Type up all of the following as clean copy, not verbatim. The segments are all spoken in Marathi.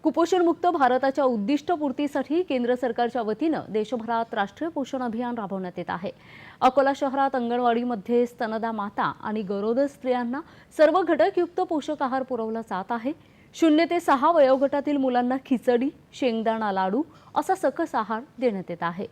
कुपोषणमुक्त भारताच्या उद्दिष्टपूर्तीसाठी केंद्र सरकारच्या वतीनं देशभरात राष्ट्रीय पोषण अभियान राबवण्यात येत आहे। अकोला शहरात अंगणवाडीमध्ये स्तनदा माता आणि गरोदर स्त्रियांना सर्व घटकयुक्त पोषक आहार पुरवला जात आहे। 0 ते 6 वयोगटातील मुलांना खिचडी, शेंगदाणा लाडू असा सकस आहार देण्यात येत आहे।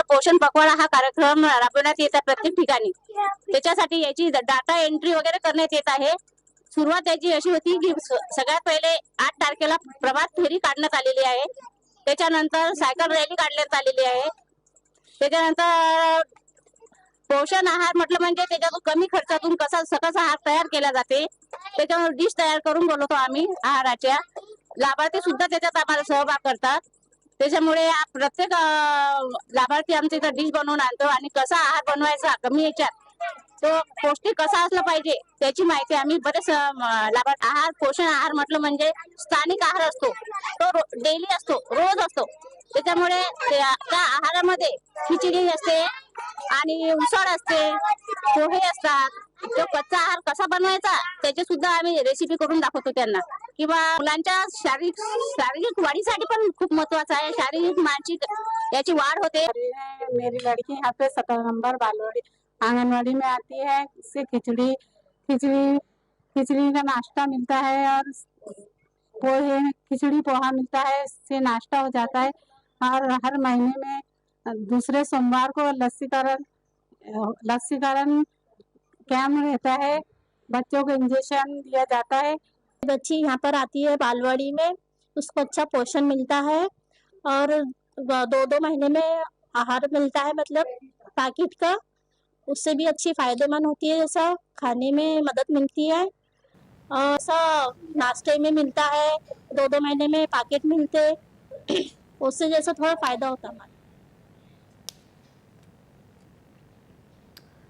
पोषण पखवाडा हा कार्यक्रम राबवण्यात येत आहे प्रत्येक ठिकाणी। त्याच्यासाठी याची डाटा एंट्री वगैरे करण्यात येत आहे। सुरुवात याची अशी होती की सगळ्यात पहिले 8 तारखेला प्रभात फेरी काढण्यात आलेली आहे। त्याच्यानंतर सायकल रॅली काढण्यात आलेली आहे। त्याच्यानंतर पोषण आहार म्हटलं म्हणजे त्याच्यातून कमी खर्चातून कसा सकस आहार तयार केला जाते, त्याच्यावर डिश तयार करून बोलवतो आम्ही आहाराच्या। लाभार्थी सुद्धा त्याच्यात आम्हाला सहभाग करतात। त्याच्यामुळे प्रत्येक लाभार्थी आमच्या इथं डिश बनवून आणतो आणि कसा आहार बनवायचा कमी याच्यात तो पौष्टिक कसा असला पाहिजे त्याची माहिती आम्ही बरेच लाभार्थी। आहार पोषण आहार म्हटलं म्हणजे स्थानिक आहार असतो, तो डेली असतो, रोज असतो। त्याच्यामुळे त्या आहारामध्ये खिचडी असते आणि उसळ असते, पोहे असतात। तो कच्चा आहार कसा बनवायचा त्याचे सुद्धा आम्ही रेसिपी करून दाखवतो त्यांना। किंवा मुलांच्या शारीरिक वाढीसाठी पण खूप महत्वाचा आहे। शारीरिक मानसिक याची वाढ होते। मेरी लड़की यहाँ पे 17 नंबर बालवाड़ी आंगनवाड़ी में आती है। इससे खिचड़ी खिचड़ी खिचड़ी का नाश्ता मिलता है और पोहे खिचड़ी पोहा मिलता है। इससे नाश्ता हो जाता है। और हर महीने में दूसरे सोमवार को लसीकरण कैंप रहता है। बच्चों को इंजेक्शन दिया जाता है। बच्ची यहाँ पर आती है बालवाड़ी में, उसको अच्छा पोषण मिलता है और 2-2 महीने में आहार मिलता है, मतलब पैकेट का। उससे भी अच्छी फायदेमंद होती है, जैसा खाने में मदद मिलती है और ऐसा नाश्ते में मिलता है। 2-2 महीने में पैकेट मिलते उससे जैसा थोड़ा फायदा होता है हमारा।